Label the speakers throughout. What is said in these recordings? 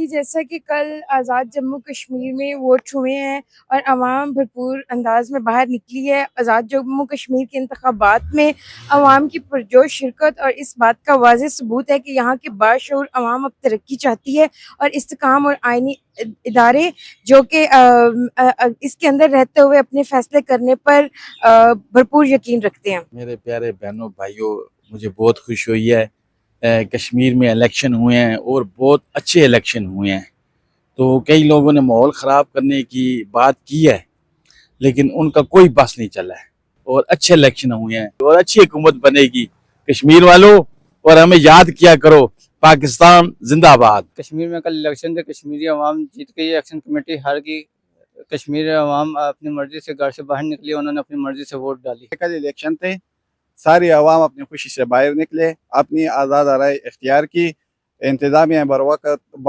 Speaker 1: जी, जैसा कि कल आज़ाद जम्मू कश्मीर में वोट हुए हैं और अवाम भरपूर अंदाज में बाहर निकली है। आज़ाद जम्मू कश्मीर के इंतखाबात में अवाम की पुरजोश शिरकत और इस बात का वाज़ेह सबूत है कि यहाँ के बाशऊर अवाम अब तरक्की चाहती है और इस्तेकाम और आइनी इदारे जो कि इसके अंदर रहते हुए अपने फैसले करने पर भरपूर यकीन रखते हैं।
Speaker 2: मेरे प्यारे बहनों भाइयों, मुझे बहुत खुशी हुई है। कश्मीर में इलेक्शन हुए हैं और बहुत अच्छे इलेक्शन हुए हैं। तो कई लोगों ने माहौल ख़राब करने की बात की है, लेकिन उनका कोई बस नहीं चला है और अच्छे इलेक्शन हुए हैं और अच्छी हुकूमत बनेगी कश्मीर वालों। और हमें याद किया करो, पाकिस्तान जिंदाबाद।
Speaker 3: कश्मीर में कल इलेक्शन थे, कश्मीरी अवाम जीत गई, इलेक्शन कमेटी हार गई। कश्मीरी अवाम अपनी मर्जी से घर से बाहर निकली, उन्होंने अपनी मर्जी से वोट डाली।
Speaker 4: कल इलेक्शन थे, सारी अवाम अपनी खुशी से बाहर निकले, अपनी आज़ाद राय इख्तियार की। इंतज़ामिया बर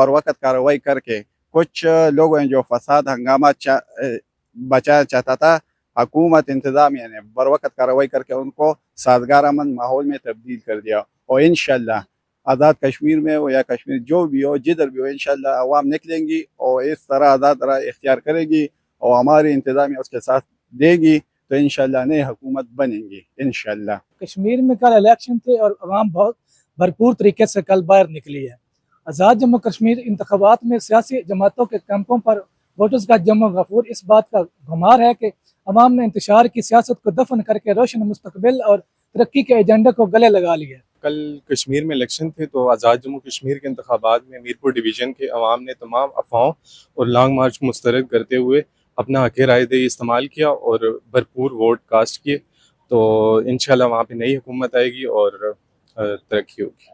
Speaker 4: वक़्त कार्रवाई करके कुछ लोग हैं जो फसाद हंगामा बचाना चाहता था, हुकूमत इंतज़ामिया ने बर वक़्त कार्रवाई करके उनको साजगार अमन माहौल में तब्दील कर दिया। और इंशाअल्लाह आज़ाद कश्मीर में हो या कश्मीर जो भी हो, जिधर भी हो, इंशाअल्लाह अवाम निकलेंगी और इस तरह आज़ाद राय इख्तियार करेगी और हमारी इंतज़ामिया उसके साथ देगी, तो इंशाअल्लाह नई हुकूमत बनेंगी इंशाअल्लाह।
Speaker 5: कश्मीर में कल इलेक्शन थे और अवाम बहुत भरपूर तरीके से कल बाहर निकली है। आज़ाद जम्मू कश्मीर इंतखाबात में सियासी जमातों के कैंपों पर वोटर्स का जमा गफूर इस बात का गुमार है कि अवाम ने इंतशार की सियासत को दफन करके रोशन मुस्तकबिल और तरक्की के एजेंडे को गले लगा लिया।
Speaker 6: कल कश्मीर में इलेक्शन थे, तो आज़ाद जम्मू कश्मीर के इंतखाबात में मीरपुर डिवीज़न के अवाम ने तमाम अफवाहों और लॉन्ग मार्च को मुस्तरद करते हुए अपना हक़ राय दही इस्तेमाल किया और भरपूर वोट कास्ट किए। तो इंशाल्लाह वहाँ पे नई हुकूमत आएगी और तरक्की होगी।